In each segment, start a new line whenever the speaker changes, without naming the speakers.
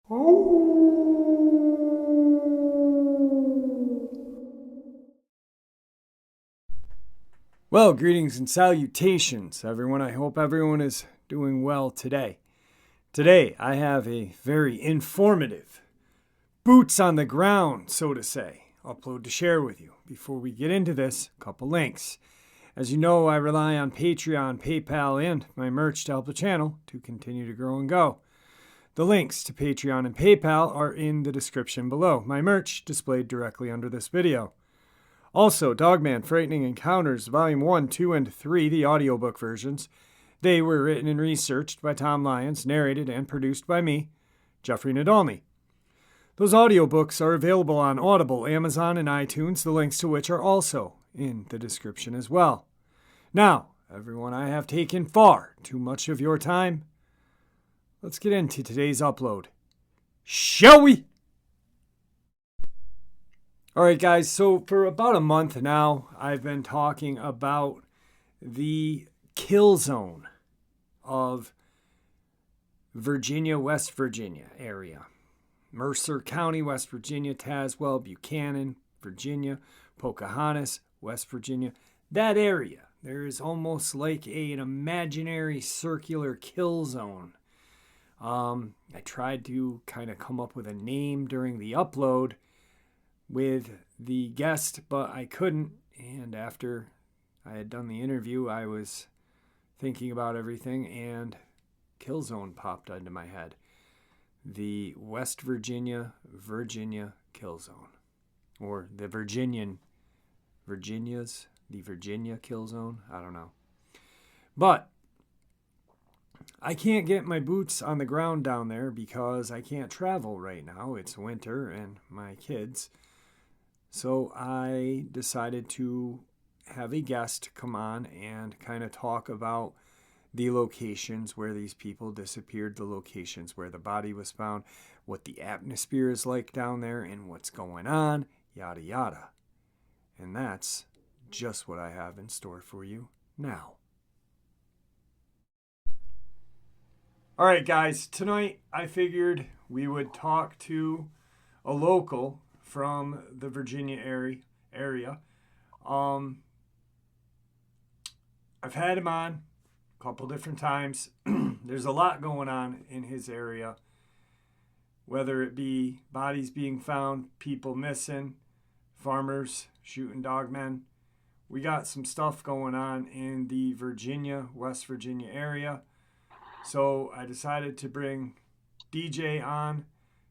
Well, greetings and salutations, everyone. I hope everyone is doing well today. Today, I have a very informative, boots on the ground, so to say, upload to share with you. Before we get into this, a couple links. As you know, I rely on Patreon, PayPal, and my merch to help the channel to continue to grow and go. The links to Patreon and PayPal are in the description below. My merch displayed directly under this video. Also, Dogman Frightening Encounters, Volume 1, 2, and 3, the audiobook versions. They were written and researched by Tom Lyons, narrated and produced by me, Jeffrey Nadolny. Those audiobooks are available on Audible, Amazon, and iTunes, the links to which are also in the description as well. Now, everyone, I have taken far too much of your time. Let's get into today's upload. Shall we? All right, guys, so for about a month now, I've been talking about the kill zone of Virginia, West Virginia area. Mercer County, West Virginia, Tazewell, Buchanan, Virginia, Pocahontas, West Virginia. That area, there is almost like an imaginary circular kill zone. I tried to kind of come up with a name during the upload with the guest, but I couldn't. And after I had done the interview, I was thinking about everything, and kill zone popped into my head. The West Virginia kill zone, or the Virginia kill zone. I don't know. But I can't get my boots on the ground down there because I can't travel right now. It's winter and my kids. So I decided to have a guest come on and kind of talk about the locations where these people disappeared, the locations where the body was found, what the atmosphere is like down there, and what's going on, yada yada. And that's just what I have in store for you now. All right, guys, tonight I figured we would talk to a local from the Virginia area. I've had him on a couple different times. There's a lot going on in his area, whether it be bodies being found, people missing, farmers shooting dogmen. We got some stuff going on in the Virginia, West Virginia area. So I decided to bring DJ on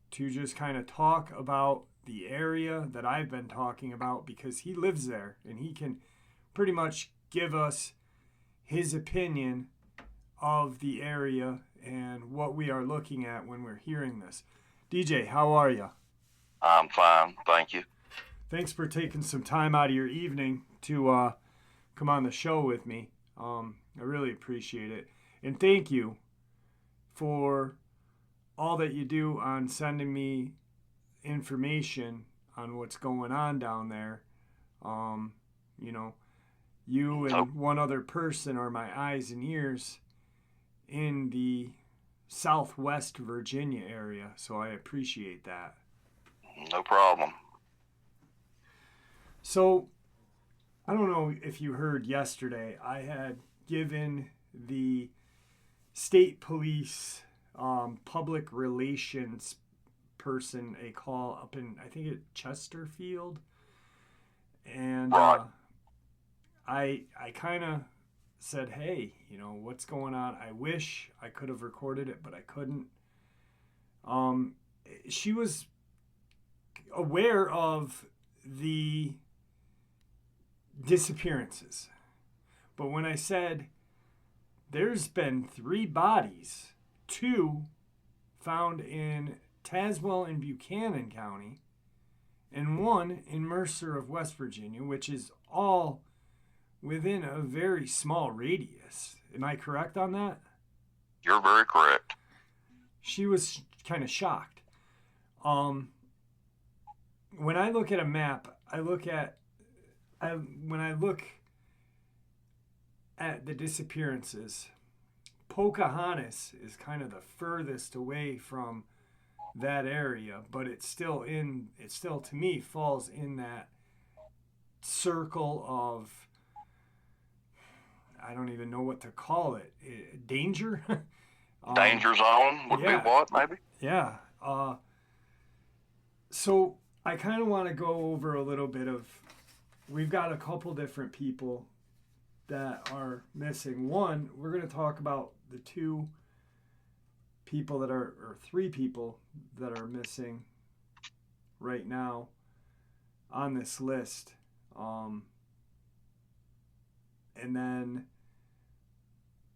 to just kind of talk about the area that I've been talking about, because he lives there and he can pretty much give us his opinion of the area and what we are looking at when we're hearing this. DJ, how are you?
I'm fine, thank you.
Thanks for taking some time out of your evening to come on the show with me. I really appreciate it. And thank you for all that you do on sending me information on what's going on down there. You and one other person are my eyes and ears in the Southwest Virginia area, so I appreciate that.
No problem.
So, I don't know if you heard yesterday, I had given the state police public relations person a call up in, I think, Chesterfield, and I kind of said, hey, what's going on? I wish I could have recorded it, but I couldn't. She was aware of the disappearances, but when I said there's been 3 bodies, 2 found in Tazewell and Buchanan County, and 1 in Mercer of West Virginia, which is all within a very small radius. Am I correct on that?
You're very correct.
She was kind of shocked. When I look at a map, when I look at the disappearances, Pocahontas is kind of the furthest away from that area, but it's still to me falls in that circle of, I don't even know what to call it, danger.
Danger zone would be what, maybe?
Yeah. So I kind of want to go over a little bit of, we've got a couple different people that are missing. One, we're going to talk about the two people that are, or three people that are missing right now on this list. And then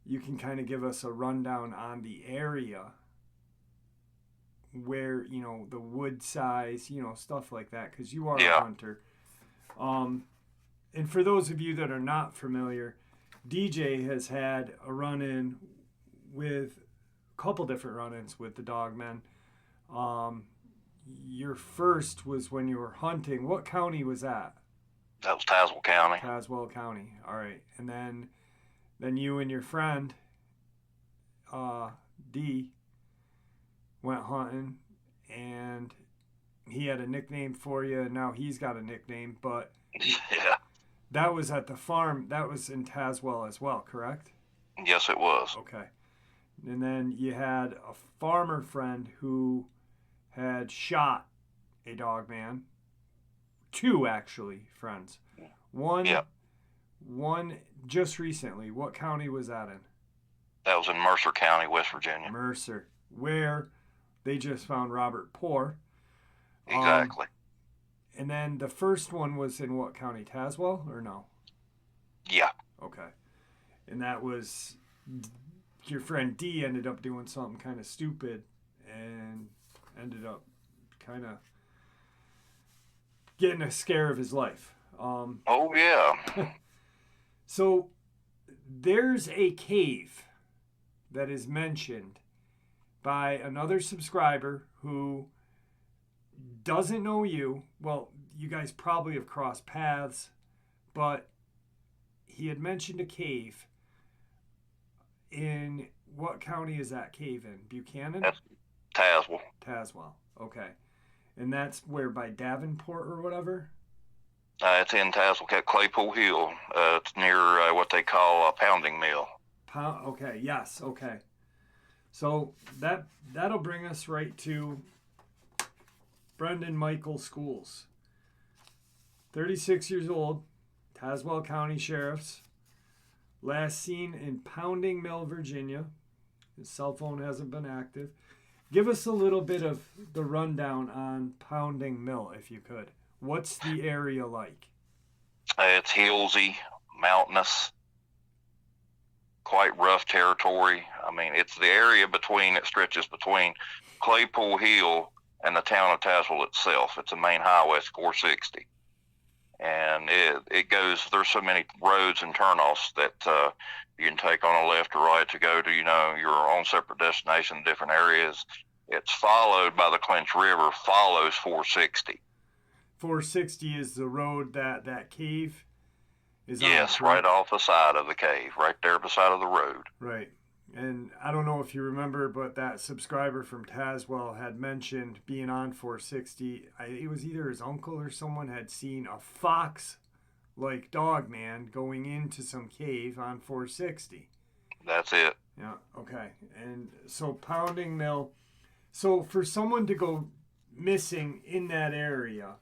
you can kind of give us a rundown on the area where, you know, the wood size, you know, stuff like that, because you are a hunter. And for those of you that are not familiar, DJ has had a run-in with a couple different run-ins with the Dogman. Your first was when you were hunting. What county was that?
That was Tazewell County.
Tazewell County. All right. And then you and your friend, D, went hunting, and he had a nickname for you, and now he's got a nickname, but
yeah,
that was at the farm. That was in Tazewell as well, correct?
Yes, it was.
Okay. And then you had a farmer friend who had shot a Dogman. Two, actually, friends. One just recently. What county was that in?
That was in Mercer County, West Virginia.
Mercer, where they just found Robert Poor.
Exactly.
And then the first one was in what county? Tazewell or no?
Yeah.
Okay. And that was, your friend D ended up doing something kind of stupid and ended up kind of getting a scare of his life.
Oh, yeah.
So there's a cave that is mentioned by another subscriber who doesn't know you. Well, you guys probably have crossed paths, but he had mentioned a cave. In what county is that cave in? Buchanan?
That's Tazewell.
Tazewell. Okay. And that's where, by Davenport or whatever?
It's in Tazewell, Claypool Hill. It's near what they call a pounding mill.
Okay, yes, okay. So that'll bring us right to Brendan Michael Schools. 36 years old, Tazewell County Sheriff's. Last seen in Pounding Mill, Virginia. His cell phone hasn't been active. Give us a little bit of the rundown on Pounding Mill, if you could. What's the area like?
It's hillsy, mountainous, quite rough territory. I mean, it's the area that stretches between Claypool Hill and the town of Tazewell itself. It's a main highway, it's 460. And it goes, there's so many roads and turnoffs that you can take on a left or right to go to, you know, your own separate destination in different areas. It's followed by the Clinch River, follows 460.
460 is the road that cave is on.
Yes, right off the side of the cave, right there beside of the road.
Right. And I don't know if you remember, but that subscriber from Tazewell had mentioned being on 460. It was either his uncle or someone had seen a fox-like Dogman going into some cave on 460.
That's it.
Yeah, okay. And so Pounding Mill. So for someone to go missing in that area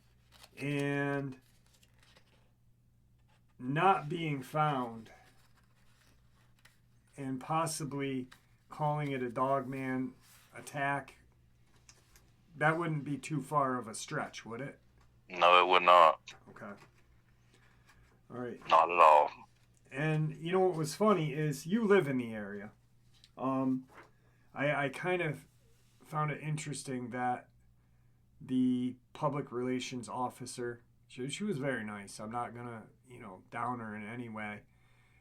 and not being found and possibly calling it a Dogman attack, that wouldn't be too far of a stretch, would it?
No, it would not.
Okay. All right.
Not at all.
And you know what was funny is you live in the area. I kind of found it interesting that the public relations officer, she was very nice. I'm not going to, down her in any way.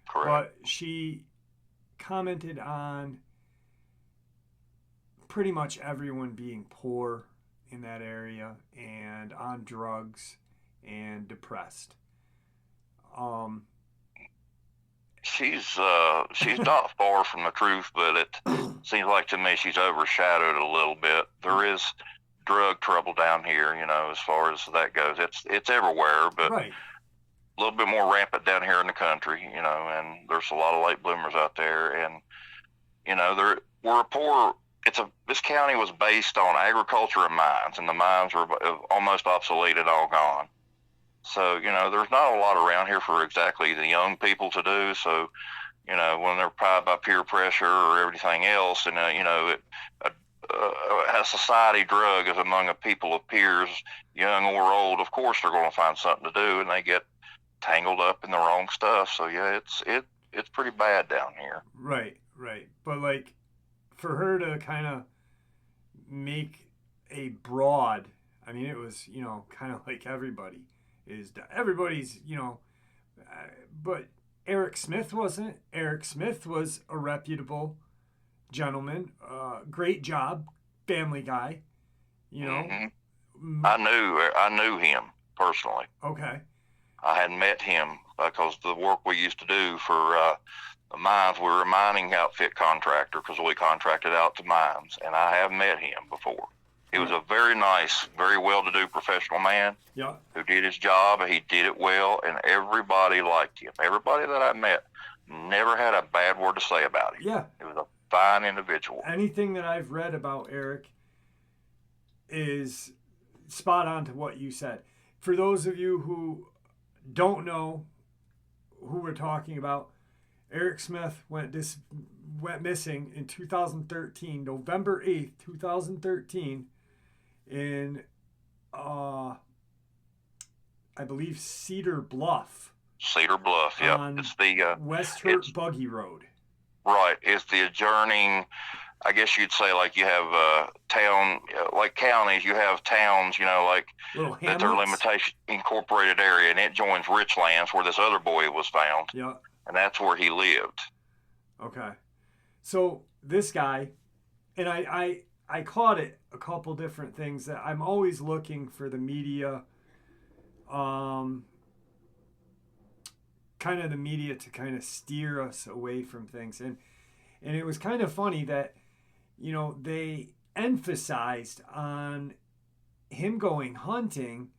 Correct.
But she commented on pretty much everyone being poor in that area and on drugs and depressed.
she's not far from the truth, but it seems like to me she's overshadowed a little bit. There is drug trouble down here, as far as that goes. It's everywhere, but
Right.
a little bit more rampant down here in the country, and there's a lot of late bloomers out there, and we're a poor. This county was based on agriculture and mines, and the mines were almost obsolete and all gone. So, there's not a lot around here for exactly the young people to do. So, when they're pried by peer pressure or everything else, and, a society drug is among a people of peers, young or old, of course they're going to find something to do, and they get tangled up in the wrong stuff. So, yeah, it's pretty bad down here.
Right. But, like, for her to kind of make a broad, I mean, it was, kind of like everybody's, but Eric Smith wasn't. Eric Smith was a reputable gentleman, great job, family guy,
Mm-hmm. I knew him personally.
Okay.
I had met him because the work we used to do for the mines, we were a mining outfit contractor because we contracted out to mines, and I have met him before. He was a very nice, very well-to-do professional man who did his job, and he did it well, and everybody liked him. Everybody that I met never had a bad word to say about him.
Yeah.
He was a fine individual.
Anything that I've read about Eric is spot on to what you said. For those of you who don't know who we're talking about, Eric Smith went missing in 2013, November 8th, 2013, in, I believe, Cedar Bluff.
Cedar Bluff, yeah. It's the
West Hurt Buggy Road.
Right. It's the adjourning, I guess you'd say, like you have town, like counties, you have towns, like that's their limitation incorporated area, and it joins Richlands where this other boy was found.
Yeah.
And that's where he lived. Okay.
So this guy, and I caught it a couple different things that I'm always looking for the media, kind of the media to kind of steer us away from things. And it was kind of funny that, they emphasized on him going hunting,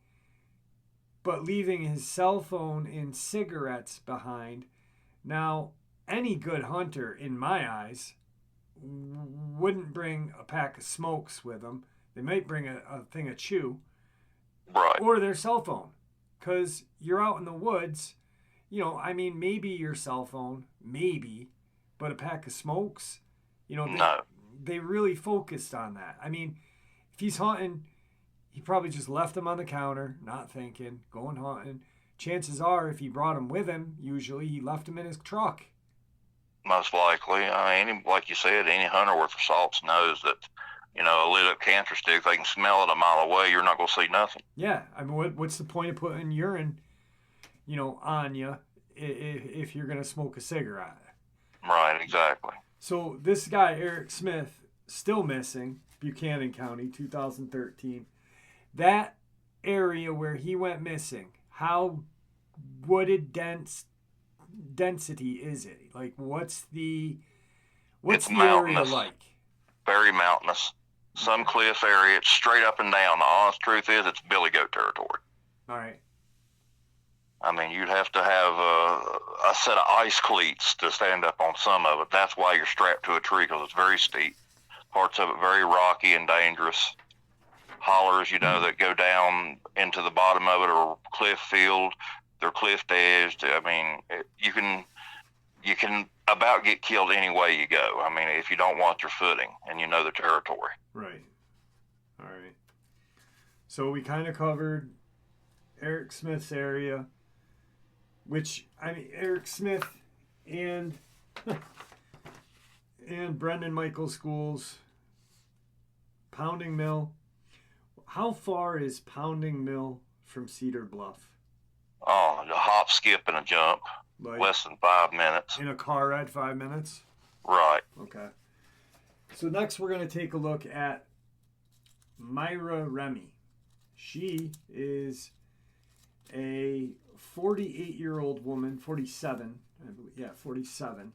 but leaving his cell phone and cigarettes behind. Now, any good hunter, in my eyes, wouldn't bring a pack of smokes with them. They might bring a thing of chew.
Right.
Or their cell phone. Because you're out in the woods, maybe your cell phone, maybe, but a pack of smokes,
no.
They really focused on that. I mean, if he's hunting, he probably just left them on the counter, not thinking, going hunting. Chances are, if he brought them with him, usually he left them in his truck.
Most likely. Like you said, any hunter worth of salts knows that, a lit up cancer stick, they can smell it a mile away, you're not going to see nothing.
Yeah. I mean, what's the point of putting urine, on you if you're going to smoke a cigarette?
Right, exactly.
So this guy, Eric Smith, still missing, Buchanan County, 2013. That area where he went missing, how wooded density is it? Like, what's the area like?
Very mountainous. Some cliff area. It's straight up and down. The honest truth is, it's billy goat territory.
All right.
I mean, you'd have to have a set of ice cleats to stand up on some of it. That's why you're strapped to a tree, because it's very steep. Parts of it very rocky and dangerous. Hollers, that go down into the bottom of it are cliff filled. They're cliff edged. I mean, you can about get killed any way you go. I mean, if you don't watch your footing and you know the territory.
Right. All right. So we kind of covered Eric Smith's area, which, Eric Smith and Brendan Michael Schools, Pounding Mill. How far is Pounding Mill from Cedar Bluff?
Oh, a hop, skip, and a jump. Like less than 5 minutes.
In a car ride, 5 minutes?
Right.
Okay. So next we're going to take a look at Myra Remy. She is a 48-year-old woman, 47, I believe. Yeah, 47.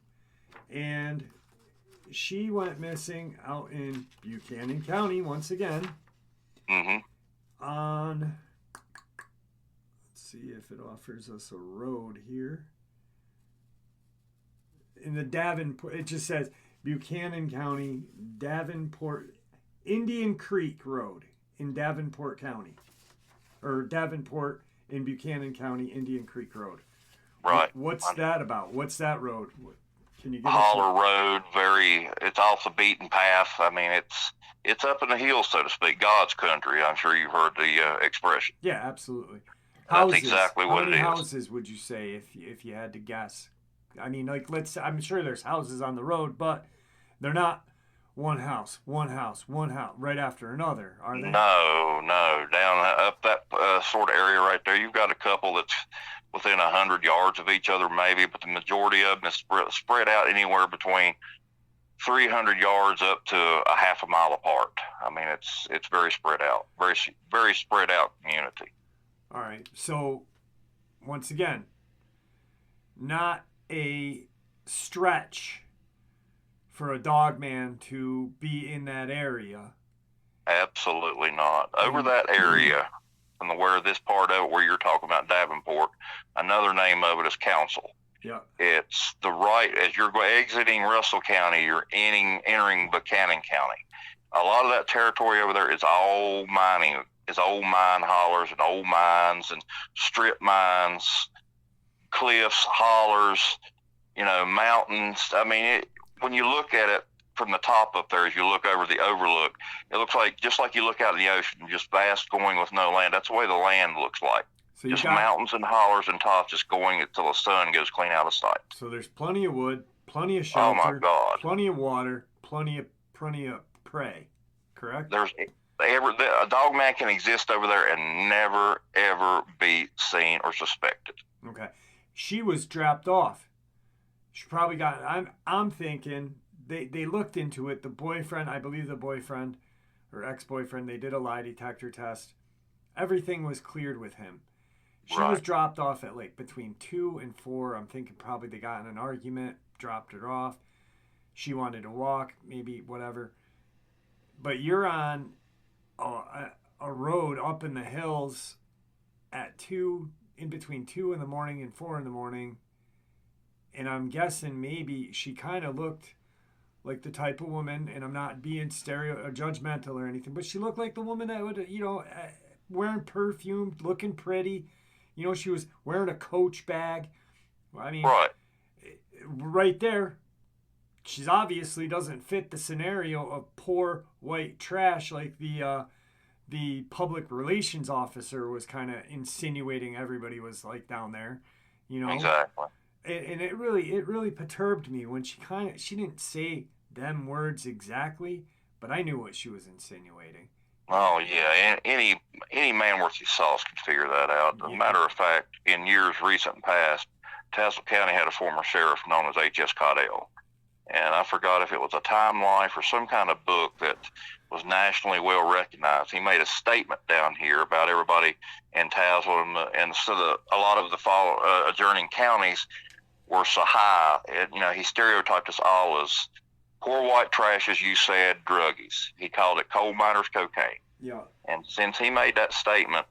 And she went missing out in Buchanan County once again.
Mm-hmm.
On, let's see if it offers us a road here. In the Davenport, it just says Buchanan County, Davenport, Indian Creek Road in Davenport County. Or Davenport in Buchanan County, Indian Creek Road.
Right.
What's that about? What's that road? Can you give
Holler road, it's off the beaten path. I mean, it's up in the hills, so to speak. God's country. I'm sure you've heard the expression.
Yeah, absolutely.
That's exactly what it is.
How many houses would you say if you had to guess? I mean, like I'm sure there's houses on the road, but they're not one house right after another, are they?
No. Down up that sort of area right there, you've got a couple that's within 100 yards of each other, maybe, but the majority of them is spread out anywhere between 300 yards up to a half a mile apart. I mean, it's very spread out, very spread out community.
All right. So, once again, not a stretch for a Dogman to be in that area.
Absolutely not. Over that area, from where this part of it, where you're talking about Davenport, another name of it is Council.
Yeah.
It's the right, as you're exiting Russell County, you're entering Buchanan County. A lot of that territory over there is all mining. It's old mine hollers and old mines and strip mines, cliffs, hollers, mountains. I mean, when you look at it from the top up there, as you look over the overlook, it looks like, just like you look out in the ocean, just vast going with no land. That's the way the land looks like. So just mountains and hollers and tops, just going until the sun goes clean out of sight.
So there's plenty of wood, plenty of shelter,
oh my God,
plenty of water, plenty of prey. Correct?
A Dogman can exist over there and never ever be seen or suspected.
Okay, she was dropped off. She probably got. I'm thinking they looked into it. The boyfriend, I believe the boyfriend or ex-boyfriend, they did a lie detector test. Everything was cleared with him. She was dropped off at like between 2 and 4. I'm thinking probably they got in an argument, dropped her off. She wanted to walk, maybe whatever. But you're on a road up in the hills at 2, in between 2 in the morning and 4 in the morning. And I'm guessing maybe she kind of looked like the type of woman, and I'm not being judgmental or anything, but she looked like the woman that would, wearing perfume, looking pretty. She was wearing a Coach bag. I mean, right there, she's obviously doesn't fit the scenario of poor white trash like the public relations officer was kind of insinuating everybody was like down there,
Exactly.
And it really perturbed me when she didn't say them words exactly, but I knew what she was insinuating.
Oh yeah, any man worth his salt can figure that out. As a matter of fact, in years recent past, Tazewell County had a former sheriff known as H.S. Caudell, and I forgot if it was a Time Life or some kind of book that was nationally well recognized. He made a statement down here about everybody in Tazewell, and so a lot of the adjoining counties were so high. He stereotyped us all as poor white trash, as you said, druggies. He called it coal miners' cocaine.
Yeah.
And since he made that statement,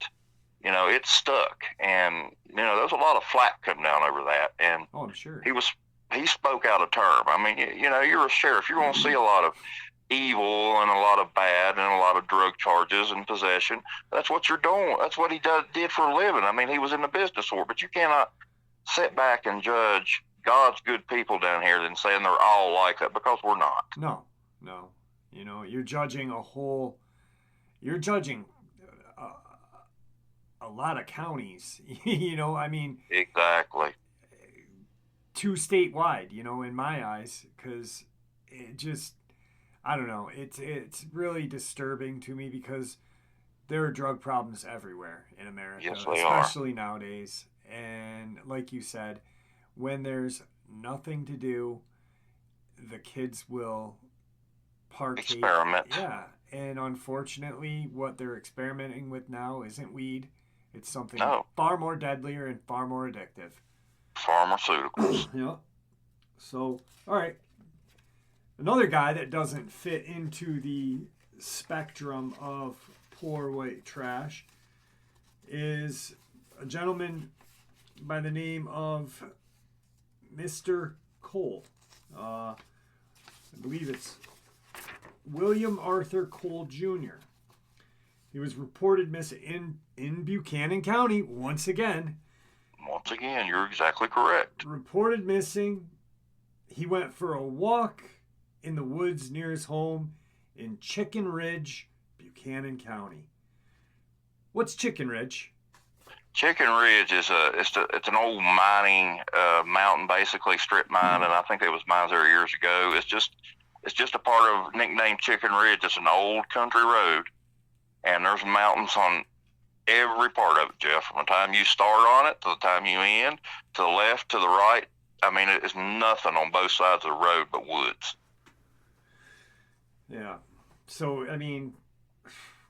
it stuck. And, there's a lot of flack come down over that. And
I'm sure.
He spoke out a term. I mean, you're a sheriff. You're going to see a lot of evil and a lot of bad and a lot of drug charges and possession. That's what you're doing. That's what he did for a living. I mean, he was in the business for it, but you cannot sit back and judge God's good people down here than saying they're all like that, because we're not.
No. You're judging you're judging a lot of counties, I mean.
Exactly.
Too statewide, in my eyes, because it just, I don't know, it's really disturbing to me because there are drug problems everywhere in America,
yes, they
especially nowadays. And like you said, when there's nothing to do, the kids will partake.
Experiment.
Yeah. And unfortunately, what they're experimenting with now isn't weed. It's something far more deadlier and far more addictive.
pharmaceuticals.
Yeah. So, all right. Another guy that doesn't fit into the spectrum of poor white trash is a gentleman by the name of Mr. Cole. I believe it's William Arthur Cole Jr. He was reported missing in Buchanan County once again.
Once again, you're exactly correct.
Reported missing. He went for a walk in the woods near his home in Chicken Ridge, Buchanan County. What's Chicken Ridge?
Chicken Ridge is it's an old mining mountain, basically strip mine, and I think there was mines there years ago. It's just a part of nicknamed Chicken Ridge. It's an old country road, and there's mountains on every part of it, Jeff. From the time you start on it to the time you end, to the left, to the right. I mean, it's nothing on both sides of the road but woods.
Yeah. So, I mean,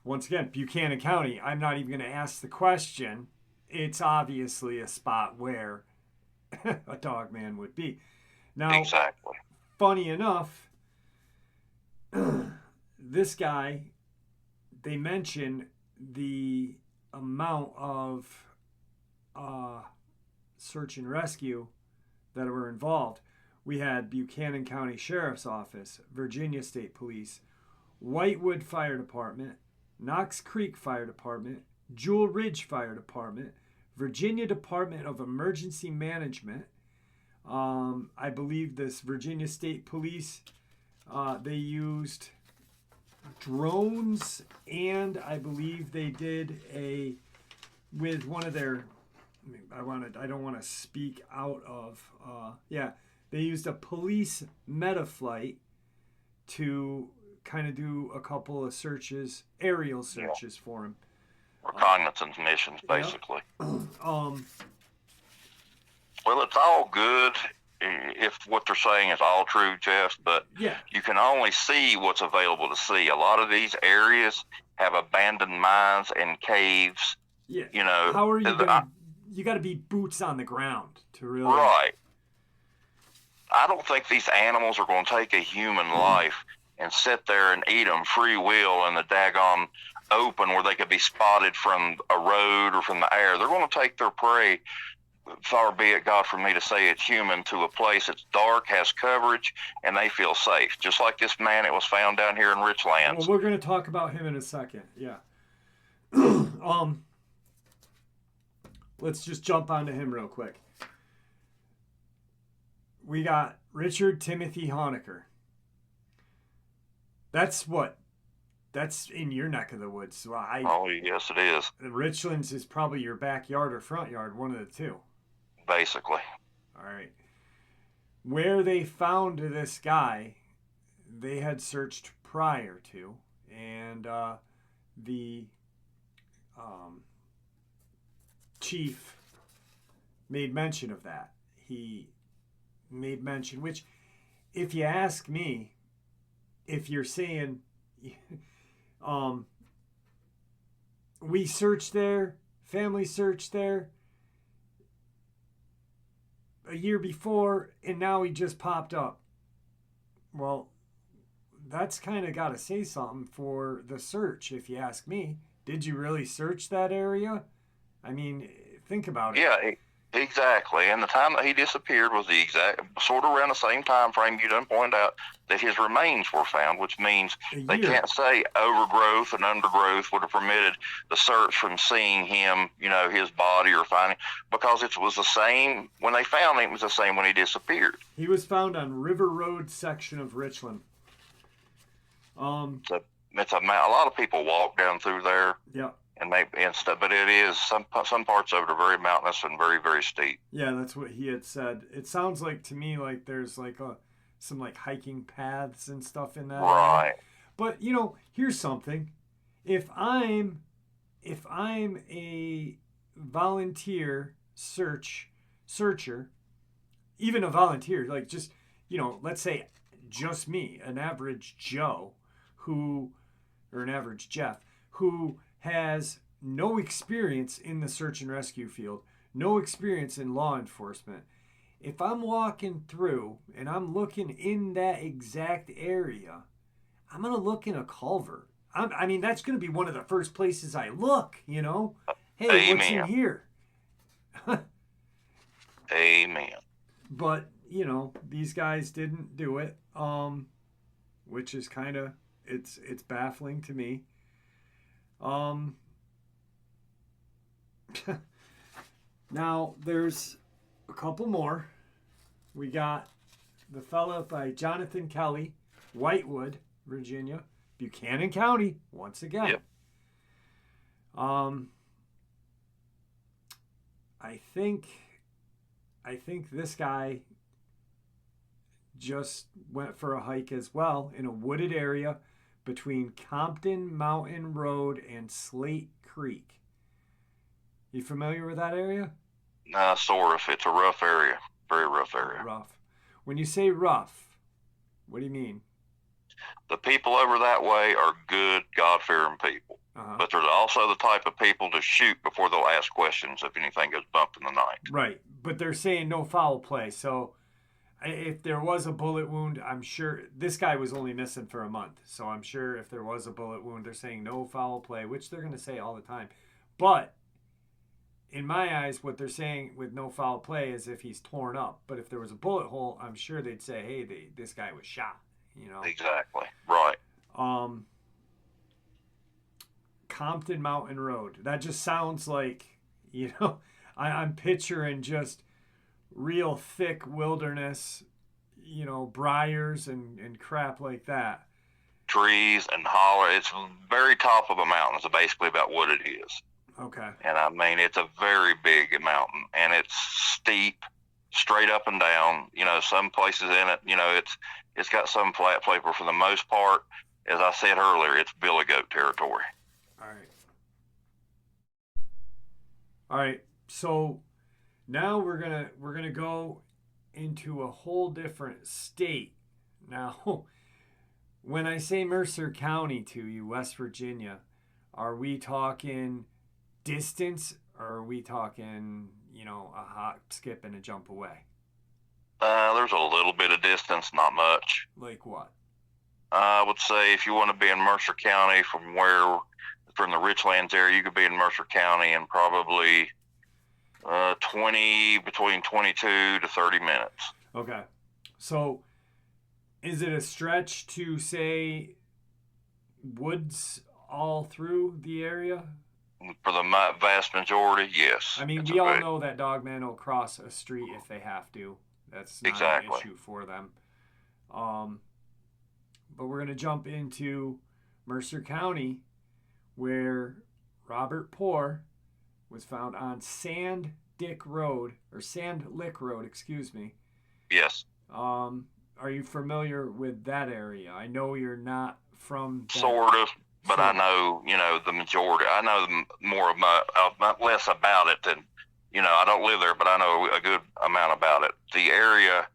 once again, Buchanan County, I'm not even going to ask the question. It's obviously a spot where a Dogman would be. Now,
exactly.
Funny enough, this guy, they mention the amount of search and rescue that were involved. We had Buchanan County Sheriff's Office, Virginia State Police, Whitewood Fire Department, Knox Creek Fire Department, Jewel Ridge Fire Department, Virginia Department of Emergency Management. I believe this Virginia State Police, they used drones, and I believe they did with one of their, I don't want to speak out of, they used a police metaflight to kind of do a couple of searches, aerial searches for him.
Reconnaissance missions, basically.
Well,
it's all good if what they're saying is all true, Jeff, but you can only see what's available to see. A lot of these areas have abandoned mines and caves.
Yeah.
You know,
how are you going you got to be boots on the ground to really.
Right. I don't think these animals are going to take a human life and sit there and eat them free will in the daggone open where they could be spotted from a road or from the air. They're going to take their prey, far be it God for me to say it's human, to a place that's dark, has coverage, and they feel safe. Just like this man that was found down here in Richlands.
Well, we're going to talk about him in a second. Yeah. Let's just jump onto him real quick. We got Richard Timothy Honaker. That's in your neck of the woods. So
oh, yes, it is.
Richlands is probably your backyard or front yard, one of the two.
Basically.
All right. Where they found this guy, they had searched prior to, and the chief made mention of that. He made mention, which, if you ask me, if you're saying we searched there, family searched there a year before, and now he just popped up. Well, that's kind of got to say something for the search, if you ask me. Did you really search that area? I mean, think about it.
Yeah, exactly. And the time that he disappeared was the exact, sort of around the same time frame you done pointed out that his remains were found, which means they can't say overgrowth and undergrowth would have permitted the search from seeing him, his body or finding, because it was the same when they found him, it was the same when he disappeared.
He was found on River Road section of Richland.
It's a lot of people walk down through there.
Yeah.
And stuff, but it is some parts of it are very mountainous and very, very steep.
Yeah, that's what he had said. It sounds like to me like there's like some like hiking paths and stuff in that
right
area. But here's something. If I'm a volunteer searcher, even a volunteer, like just let's say just me, an average Joe or an average Jeff who has no experience in the search and rescue field, no experience in law enforcement, if I'm walking through and I'm looking in that exact area, I'm going to look in a culvert. I mean, that's going to be one of the first places I look, you know? Hey, what's in
Amen.
here?
Amen.
But, you know, these guys didn't do it, which is kind of, it's baffling to me. Now, there's a couple more. We got the fella by Jonathan Kelly, Whitewood, Virginia, Buchanan County, once again.
Yep.
I think this guy just went for a hike as well in a wooded area between Compton Mountain Road and Slate Creek. You familiar with that area?
Sort of. It's a rough area. Very rough area.
Rough. When you say rough, what do you mean?
The people over that way are good, God-fearing people.
Uh-huh.
But there's also the type of people to shoot before they'll ask questions if anything goes bump in the night.
Right. But they're saying no foul play. So if there was a bullet wound, I'm sure this guy was only missing for a month. So I'm sure if there was a bullet wound, they're saying no foul play, which they're going to say all the time. But in my eyes, what they're saying with no foul play is if he's torn up. But if there was a bullet hole, I'm sure they'd say, hey, this guy was shot. You know?
Exactly. Right.
Compton Mountain Road. That just sounds like, you know, I'm picturing just real thick wilderness, you know, briars and crap like that.
Trees and holler. It's very top of a mountain. It's basically about what it is.
Okay.
And I mean, it's a very big mountain, and it's steep, straight up and down. You know, some places in it, you know, it's got some flat place, but for the most part, as I said earlier, it's billy goat territory.
All right. So now we're gonna go into a whole different state. Now, when I say Mercer County to you, West Virginia, are we talking distance, or are we talking, you know, a hop, skip, and a jump away?
There's a little bit of distance, not much.
Like what?
I would say if you want to be in Mercer County from the Richlands area, you could be in Mercer County in probably between 22 to 30 minutes.
Okay. So is it a stretch to say woods all through the area?
For the vast majority, yes.
I mean, we all know that Dogman will cross a street if they have to. That's not an issue for them. But we're going to jump into Mercer County, where Robert Poor was found on Sand Lick Road, excuse me.
Yes.
Are you familiar with that area? I know you're not from that.
Sort of, but I know, you know, the majority. I know less about it than, you know, I don't live there, but I know a good amount about it. The area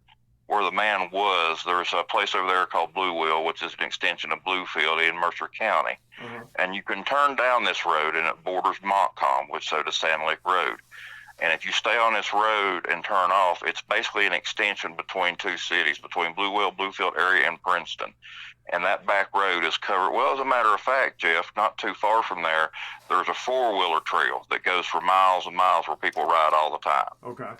where the man was, there's a place over there called Blue Wheel, which is an extension of Bluefield in Mercer County.
Uh-huh.
And you can turn down this road, and it borders Montcalm, which so does Sand Lick Road. And if you stay on this road and turn off, it's basically an extension between two cities, between Blue Wheel, Bluefield area, and Princeton. And that back road is covered. Well, as a matter of fact, Jeff, not too far from there, there's a four-wheeler trail that goes for miles and miles where people ride all the time.
Okay.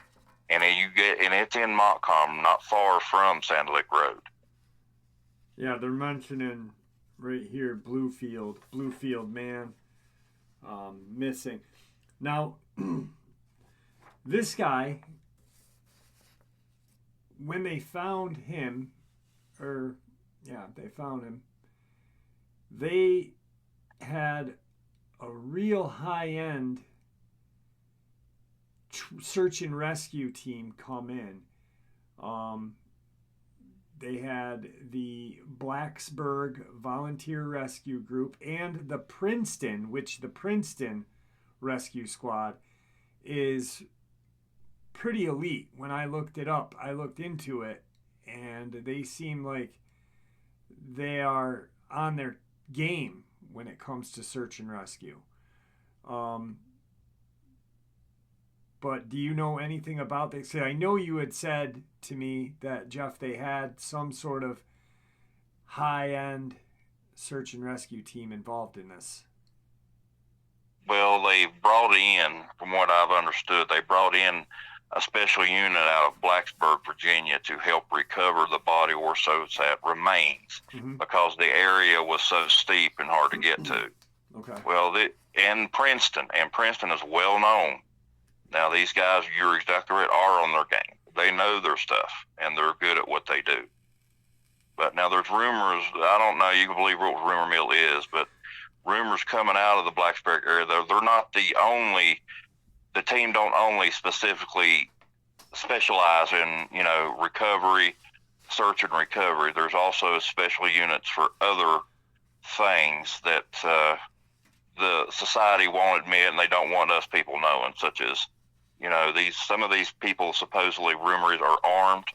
And it's in Montcalm, not far from Sand Lick Road.
Yeah, they're mentioning right here Bluefield man missing. Now, this guy, when they found him, they had a real high-end search and rescue team come in. They had the Blacksburg Volunteer Rescue Group and the Princeton Rescue Squad is pretty elite. When I looked it up, I looked into it, and they seem like they are on their game when it comes to search and rescue. But do you know anything about this? See, I know you had said to me that, Jeff, they had some sort of high-end search and rescue team involved in this.
Well, they brought in, from what I've understood, they brought in a special unit out of Blacksburg, Virginia, to help recover the body or so that remains, because the area was so steep and hard to get to.
Okay.
Well, and Princeton is well known. Now, these guys, you're exactly right, are on their game. They know their stuff, and they're good at what they do. But now there's rumors, I don't know, you can believe what rumor mill is, but rumors coming out of the Blacksburg area, they're not the team don't only specifically specialize in, recovery, search and recovery. There's also special units for other things that the society won't admit and they don't want us people knowing, such as, some of these people supposedly rumored are armed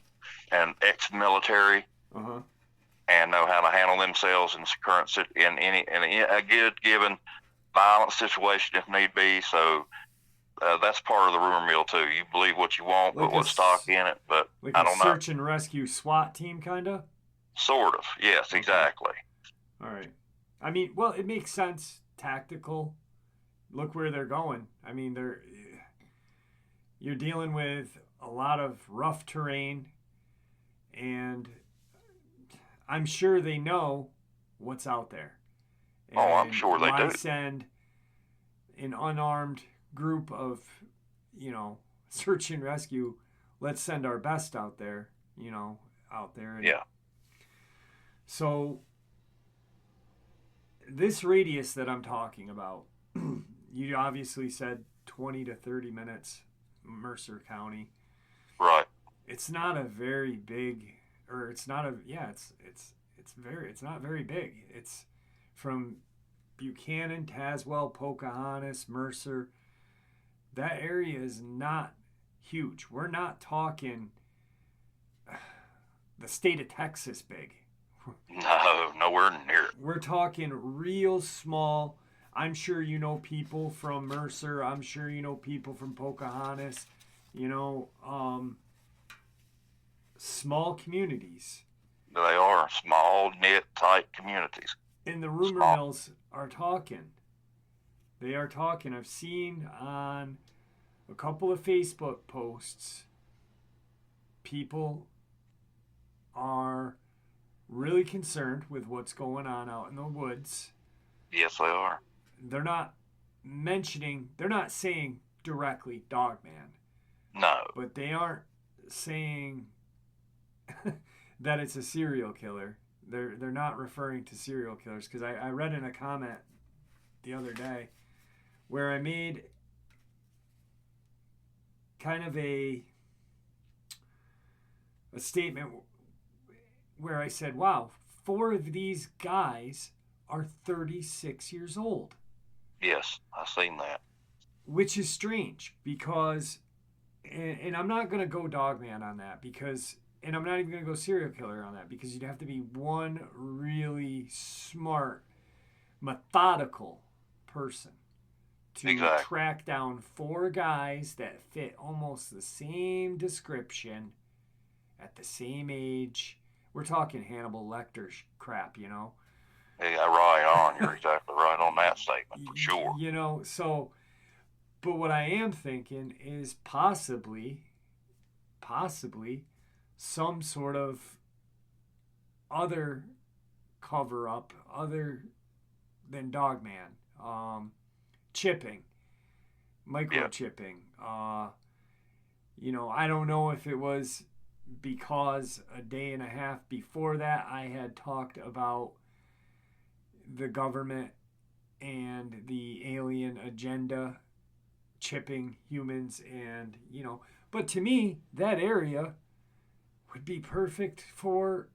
and ex-military and know how to handle themselves in a good given violent situation if need be. So that's part of the rumor mill too. You believe what you want, put what stock in it, but
like
I don't know.
Search and rescue SWAT team, kind of.
Sort of, yes, okay. Exactly.
All right. I mean, well, it makes sense. Tactical. Look where they're going. I mean, you're dealing with a lot of rough terrain, and I'm sure they know what's out there. And
I'm sure they do.
Send an unarmed group of, search and rescue. Let's send our best out there, out there. And
yeah.
So this radius that I'm talking about, you obviously said 20 to 30 minutes, Mercer County.
Right.
It's not a very big, or it's not a, yeah, it's not very big. It's from Buchanan, Tazewell, Pocahontas, Mercer. That area is not huge. We're not talking the state of Texas big.
No, nowhere near it.
We're talking real small. I'm sure you know people from Mercer. I'm sure you know people from Pocahontas. Small communities.
They are small, knit, tight communities.
And the rumor mills are talking. They are talking. I've seen on a couple of Facebook posts, people are really concerned with what's going on out in the woods.
Yes, they are.
They're not saying directly Dogman.
No.
But they aren't saying that it's a serial killer. They're not referring to serial killers, because I read in a comment the other day where I made kind of a statement where I said, wow, 4 of these guys are 36 years old.
Yes, I've seen that.
Which is strange, because, and I'm not going to go Dogman on that, because, and I'm not even going to go serial killer on that, because you'd have to be one really smart, methodical person to track down 4 guys that fit almost the same description at the same age. We're talking Hannibal Lecter crap,
Yeah, right on. You're exactly right on that statement, for sure.
So, but what I am thinking is possibly some sort of other cover-up other than Dogman. Chipping, microchipping. I don't know if it was because a day and a half before that I had talked about the government and the alien agenda chipping humans, and but to me that area would be perfect for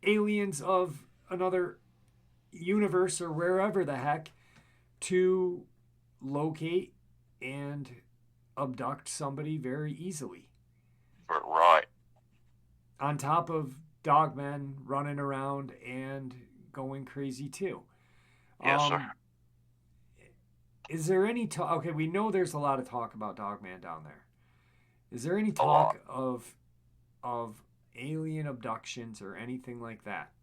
aliens of another universe or wherever the heck to locate and abduct somebody very easily.
Right.
On top of Dogmen running around and going crazy too.
Yes, sir.
Is there any talk? Okay, we know there's a lot of talk about Dogman down there. Is there any
A lot.
talk of alien abductions or anything like that?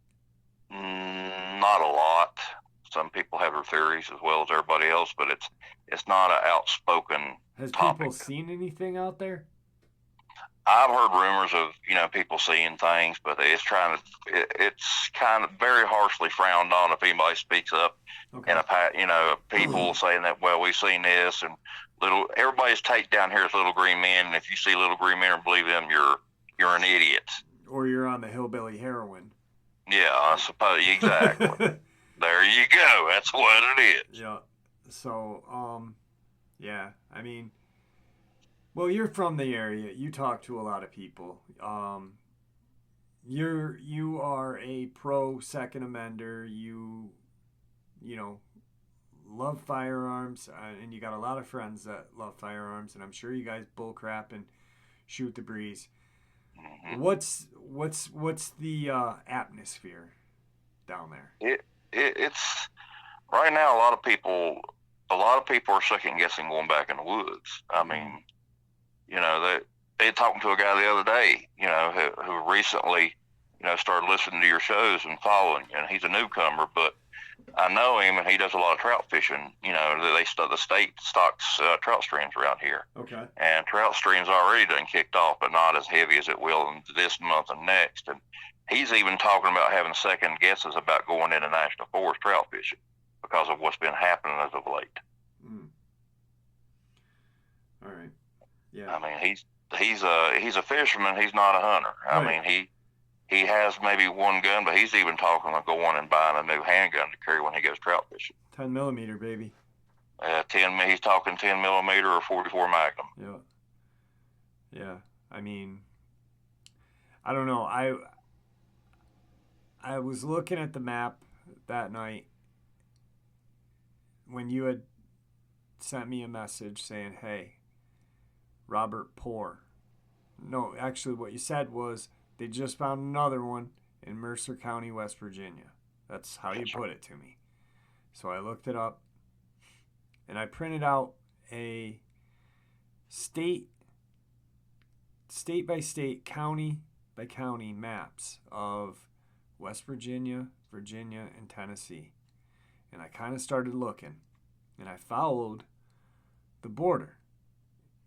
Not a lot. Some people have their theories as well as everybody else, but it's not an outspoken
Has people
topic.
seen anything out there?
I've heard rumors of people seeing things, but it's kind of very harshly frowned on if anybody speaks up.
Okay.
People saying that, well, we've seen this, and everybody's take down here is little green men, and if you see little green men and believe them, you're an idiot.
Or you're on the hillbilly heroin.
Yeah, I suppose exactly. There you go. That's what it is.
Yeah. So, yeah. I mean, well, you're from the area. You talk to a lot of people. You are a pro Second Amender. You know, love firearms, and you got a lot of friends that love firearms, and I'm sure you guys bull crap and shoot the breeze.
Mm-hmm.
What's the atmosphere down there?
It's right now. A lot of people are second guessing going back in the woods. I mean, they talking to a guy the other day, who recently, started listening to your shows and following, and he's a newcomer, but I know him, and he does a lot of trout fishing. The state stocks trout streams around here.
Okay.
And trout streams already done kicked off, but not as heavy as it will in this month and next. And he's even talking about having second guesses about going into national forest trout fishing because of what's been happening as of late.
All right. Yeah.
I mean, he's a fisherman. He's not a hunter.
Right.
I mean, he has maybe one gun, but he's even talking about going and buying a new handgun to carry when he goes trout fishing.
10 millimeter, baby.
He's talking 10 millimeter or 44 Magnum.
Yeah. Yeah. I mean, I don't know. I was looking at the map that night when you had sent me a message saying, hey, Robert Poor. No, actually what you said was they just found another one in Mercer County, West Virginia. That's how you put it to me. So I looked it up and I printed out a state by state, county by county maps of West Virginia, Virginia, and Tennessee. And I kind of started looking and I followed the border.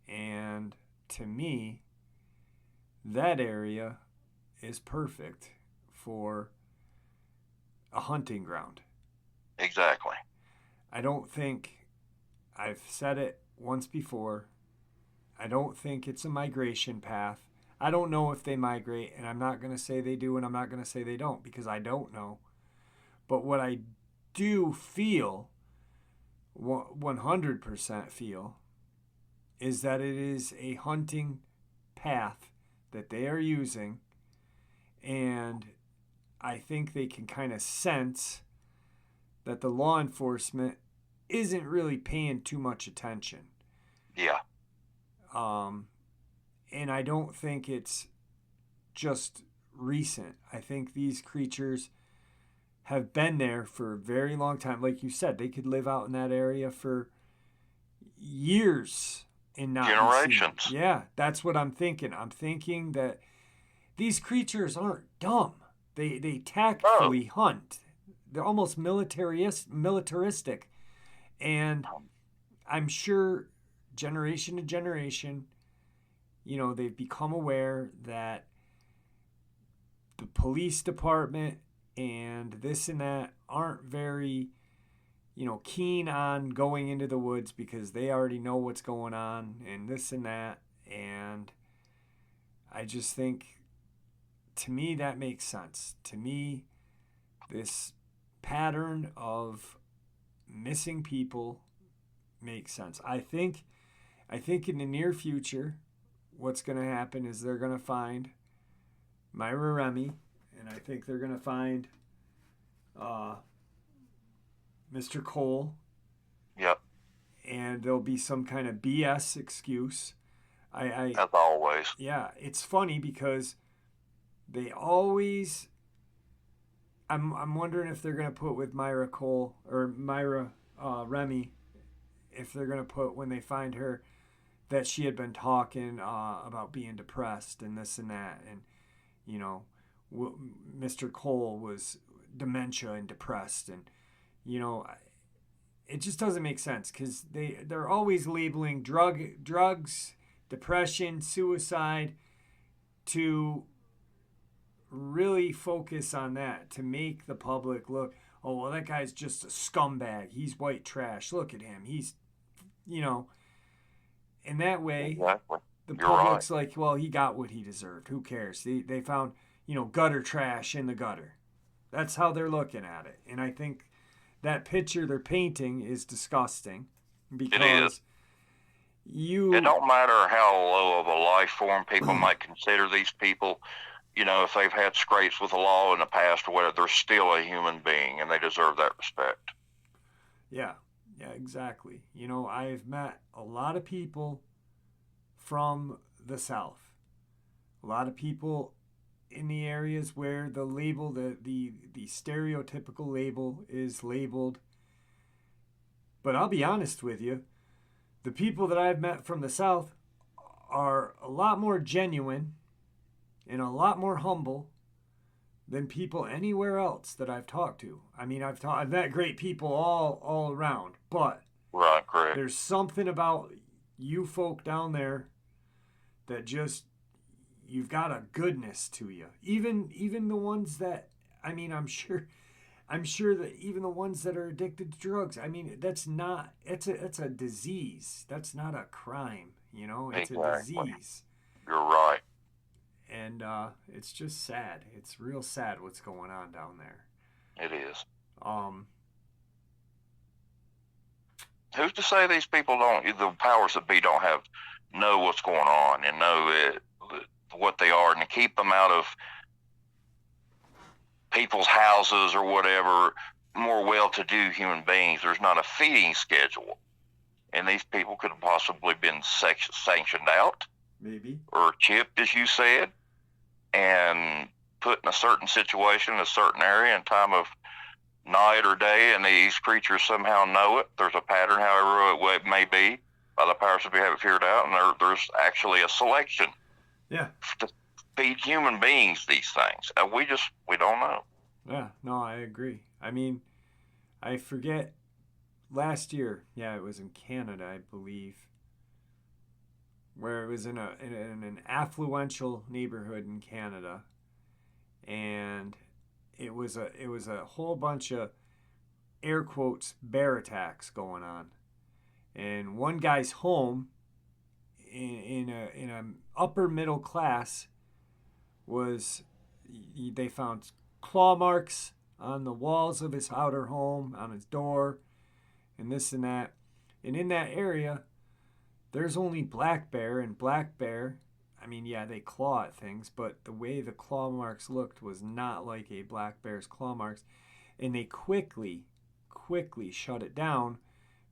And to me, that area is perfect for a hunting ground.
Exactly.
I don't think, I've said it once before, I don't think it's a migration path. I don't know if they migrate, and I'm not going to say they do, and I'm not going to say they don't, because I don't know. But what I do feel, 100% feel, is that it is a hunting path that they are using, and I think they can kind of sense that the law enforcement isn't really paying too much attention.
Yeah.
And I don't think it's just recent. I think these creatures have been there for a very long time. Like you said, they could live out in that area for years and not
generations.
Yeah, that's what I'm thinking. I'm thinking that these creatures aren't dumb. They tactfully hunt. They're almost militaristic. And I'm sure generation to generation, they've become aware that the police department and this and that aren't very, keen on going into the woods because they already know what's going on and this and that. And I just think, to me, that makes sense. To me, this pattern of missing people makes sense. I think in the near future, what's going to happen is they're going to find Myra Remy, and I think they're going to find Mr. Cole.
Yep.
And there'll be some kind of BS excuse.
As always.
Yeah, it's funny because they always. I'm wondering if they're going to put with Myra Cole or Myra Remy if they're gonna put when they find her that she had been talking about being depressed and this and that, and you know, Mr. Cole was dementia and depressed, and you know, it just doesn't make sense because they're always labeling drugs, depression, suicide to really focus on that to make the public look, oh well, that guy's just a scumbag, he's white trash, look at him, he's, you know, in that way.
Exactly.
The
You're
public's
right.
like, well, he got what he deserved, who cares, they found, you know, gutter trash in the gutter. That's how they're looking at it. And I think that picture they're painting is disgusting
It is.
because
It don't matter how low of a life form people might consider these people, you know, if they've had scrapes with the law in the past or whatever, they're still a human being and they deserve that respect.
Yeah, exactly. You know, I've met a lot of people from the South, a lot of people in the areas where the label, the stereotypical label is labeled. But I'll be honest with you, the people that I've met from the South are a lot more genuine and a lot more humble than people anywhere else that I've talked to. I mean, I've met great people all around, but
Right, correct.
there's something about you folk down there that just, you've got a goodness to you. Even the ones that, I mean, I'm sure that even the ones that are addicted to drugs, I mean, it's a disease. That's not a crime, you know? It's
Exactly.
a disease.
You're right.
And it's just sad. It's real sad what's going on down there.
It is.
Um,
Who's to say these people the powers that be don't know what's going on and know what they are, and to keep them out of people's houses or whatever, more well-to-do human beings. There's not a feeding schedule, and these people could have possibly been sanctioned out,
maybe,
or chipped, as you said, and put in a certain situation, a certain area, in time of night or day, and these creatures somehow know it. There's a pattern, however it may be, by the powers that be have it figured out, and there's actually a selection.
Yeah.
To feed human beings these things. We don't know.
Yeah, no, I agree. I mean, I forget, last year, yeah, it was in Canada, I believe, where it was in an affluential neighborhood in Canada, and it was a whole bunch of air quotes bear attacks going on, and one guy's home in a upper middle class they found claw marks on the walls of his outer home, on his door, and this and that. And in that area, there's only black bear, and black bear, I mean, yeah, they claw at things, but the way the claw marks looked was not like a black bear's claw marks. And they quickly shut it down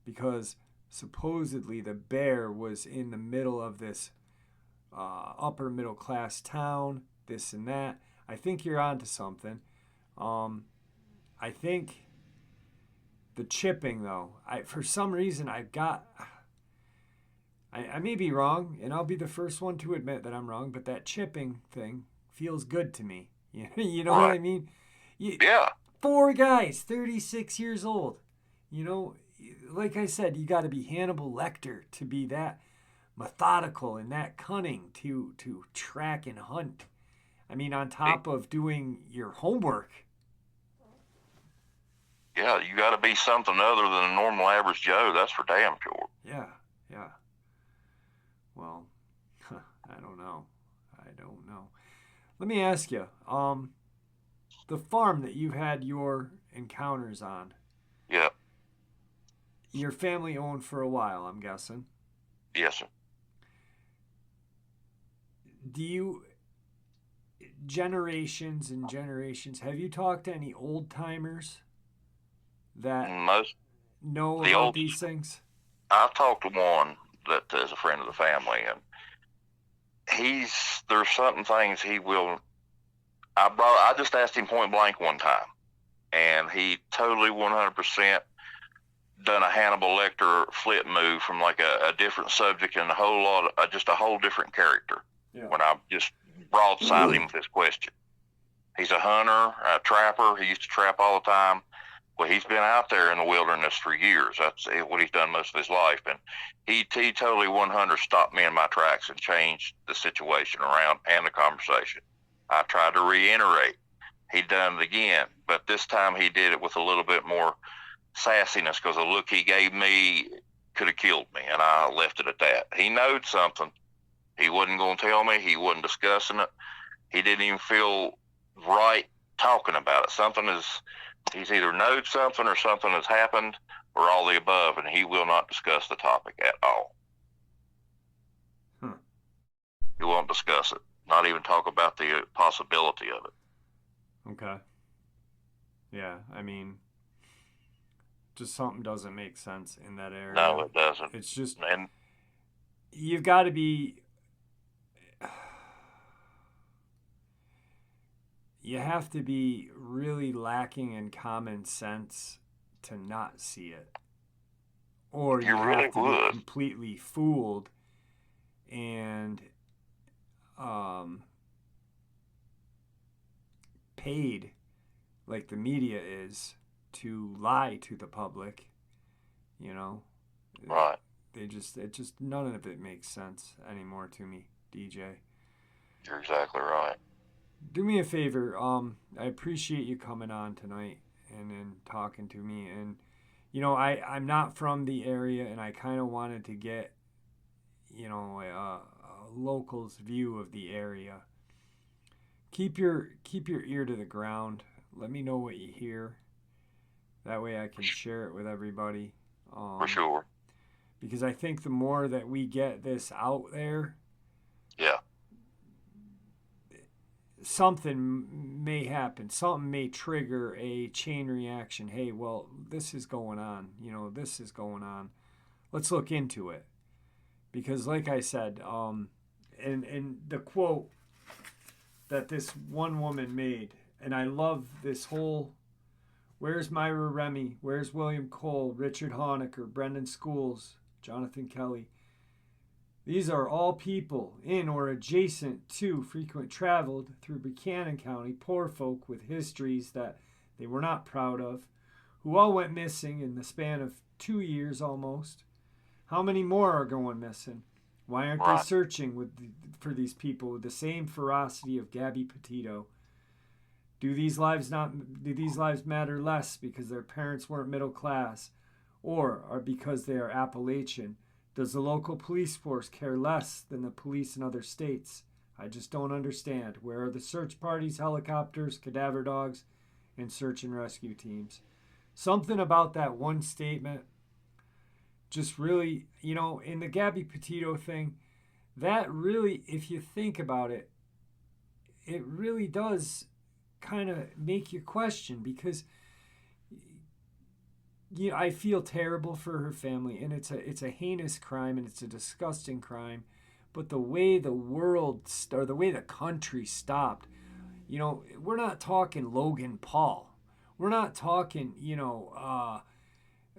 because supposedly the bear was in the middle of this upper middle class town, this and that. I think you're onto something. I think the chipping, though, for some reason I may be wrong, and I'll be the first one to admit that I'm wrong, but that chipping thing feels good to me. You know what I mean?
Yeah.
4 guys, 36 years old. You know, like I said, you got to be Hannibal Lecter to be that methodical and that cunning to track and hunt. I mean, on top of doing your homework.
Yeah, you got to be something other than a normal average Joe. That's for damn sure.
Yeah. Well, I don't know. Let me ask you, the farm that you've had your encounters on.
Yeah.
Your family owned for a while, I'm guessing.
Yes, sir.
Do you, generations and generations, have you talked to any old timers that know about these things?
I've talked to one that is a friend of the family, and there's certain things he will. I just asked him point blank one time, and he totally 100% done a Hannibal Lecter flip move from like a different subject and a whole lot of, just a whole different character. Yeah. When I just broadsided him with this question. He's a hunter, a trapper. He used to trap all the time. Well, he's been out there in the wilderness for years. That's what he's done most of his life. And he totally 100 stopped me in my tracks and changed the situation around and the conversation. I tried to reiterate. He done it again, but this time he did it with a little bit more sassiness because the look he gave me could have killed me, and I left it at that. He knowed something. He wasn't going to tell me. He wasn't discussing it. He didn't even feel right talking about it. He's either knowed something or something has happened or all the above, and he will not discuss the topic at all. He won't discuss it, not even talk about the possibility of it.
Okay. Yeah, I mean, just something doesn't make sense in that area.
No, it doesn't.
It's just, you've got to be, you have to be really lacking in common sense to not see it. Or you really have to be completely fooled and paid like the media is to lie to the public, you know.
Right.
It just none of it makes sense anymore to me, DJ.
You're exactly right.
Do me a favor. I appreciate you coming on tonight and talking to me. And you know, I'm not from the area, and I kind of wanted to get, you know, a local's view of the area. Keep your ear to the ground. Let me know what you hear. That way I can share it with everybody.
For sure.
Because I think the more that we get this out there,
yeah,
something may happen. Something may trigger a chain reaction. Hey, well, this is going on. You know, this is going on. Let's look into it. Because like I said, and the quote that this one woman made, and I love this whole, where's Myra Remy? Where's William Cole, Richard Honaker, Brendan Schools, Jonathan Kelly? These are all people in or adjacent to frequent traveled through Buchanan County, poor folk with histories that they were not proud of, who all went missing in the span of 2 years almost. How many more are going missing? Why aren't they searching for these people with the same ferocity of Gabby Petito? Do these lives matter less because their parents weren't middle class, or are because they are Appalachian? Does the local police force care less than the police in other states? I just don't understand. Where are the search parties, helicopters, cadaver dogs, and search and rescue teams? Something about that one statement just really, you know, in the Gabby Petito thing, that really, if you think about it, it really does kind of make you question, because you know, I feel terrible for her family, and it's a heinous crime, and it's a disgusting crime. But the way the world, or the way the country stopped, you know, we're not talking Logan Paul. We're not talking, you know,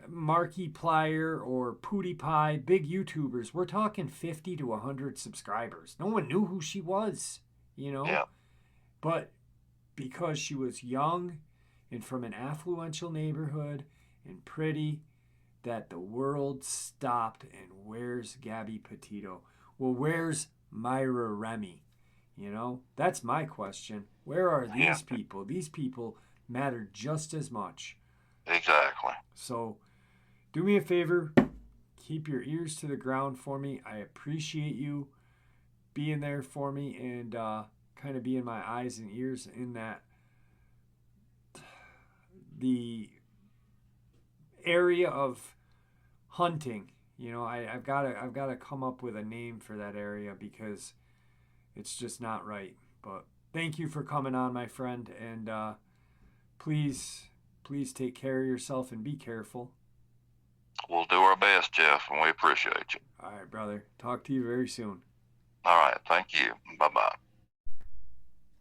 Markiplier or PewDiePie, big YouTubers. We're talking 50 to 100 subscribers. No one knew who she was, you know.
Yeah.
But because she was young and from an affluential neighborhood and pretty, that the world stopped. And where's Gabby Petito? Well, where's Myra Remy? You know, that's my question. Where are these people? These people matter just as much.
Exactly.
So do me a favor, keep your ears to the ground for me. I appreciate you being there for me and kind of being my eyes and ears in that. The area of hunting, you know, I've got to come up with a name for that area, because it's just not right. But thank you for coming on, my friend, and please take care of yourself and be careful.
We'll do our best, Jeff, and we appreciate you.
All right, brother. Talk to you very soon.
All right. Thank you. Bye-bye.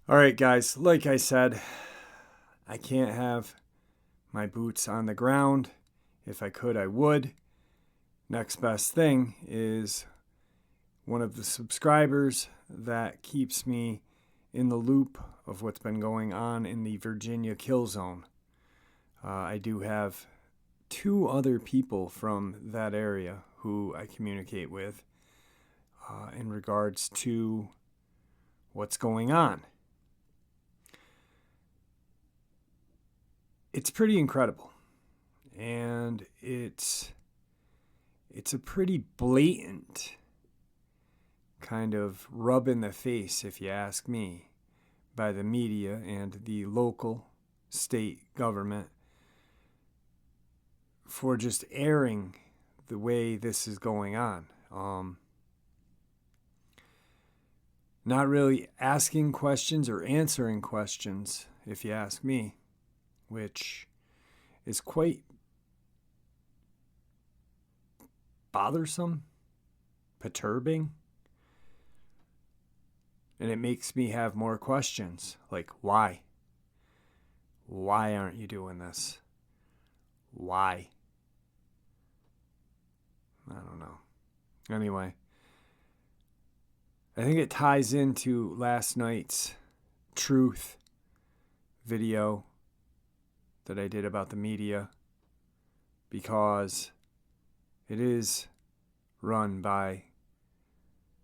All right, guys. Like I said, I can't have my boots on the ground If I could, I would. Next best thing is one of the subscribers that keeps me in the loop of what's been going on in the Virginia kill zone. I do have 2 other people from that area who I communicate with in regards to what's going on. It's pretty incredible, and it's a pretty blatant kind of rub in the face, if you ask me, by the media and the local state government for just airing the way this is going on. Not really asking questions or answering questions, if you ask me, which is quite bothersome, perturbing, and it makes me have more questions, like why? Why aren't you doing this? Why? I don't know. Anyway, I think it ties into last night's truth video that I did about the media, because it is run by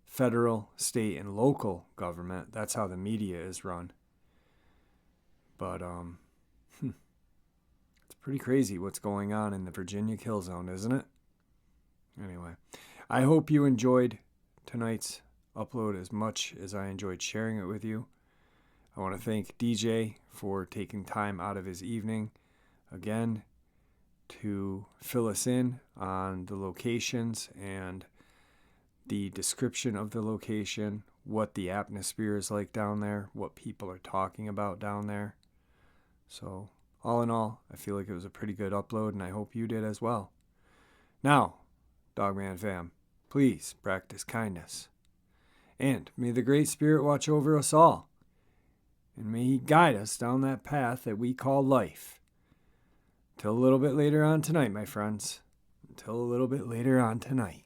federal, state, and local government. That's how the media is run. But it's pretty crazy what's going on in the Virginia kill zone, isn't it? Anyway, I hope you enjoyed tonight's upload as much as I enjoyed sharing it with you. I want to thank DJ for taking time out of his evening again to fill us in on the locations and the description of the location, what the atmosphere is like down there, what people are talking about down there. So, all in all, I feel like it was a pretty good upload, and I hope you did as well. Now, Dogman fam, please practice kindness. And may the Great Spirit watch over us all. And may He guide us down that path that we call life. Till a little bit later on tonight, my friends. Until a little bit later on tonight.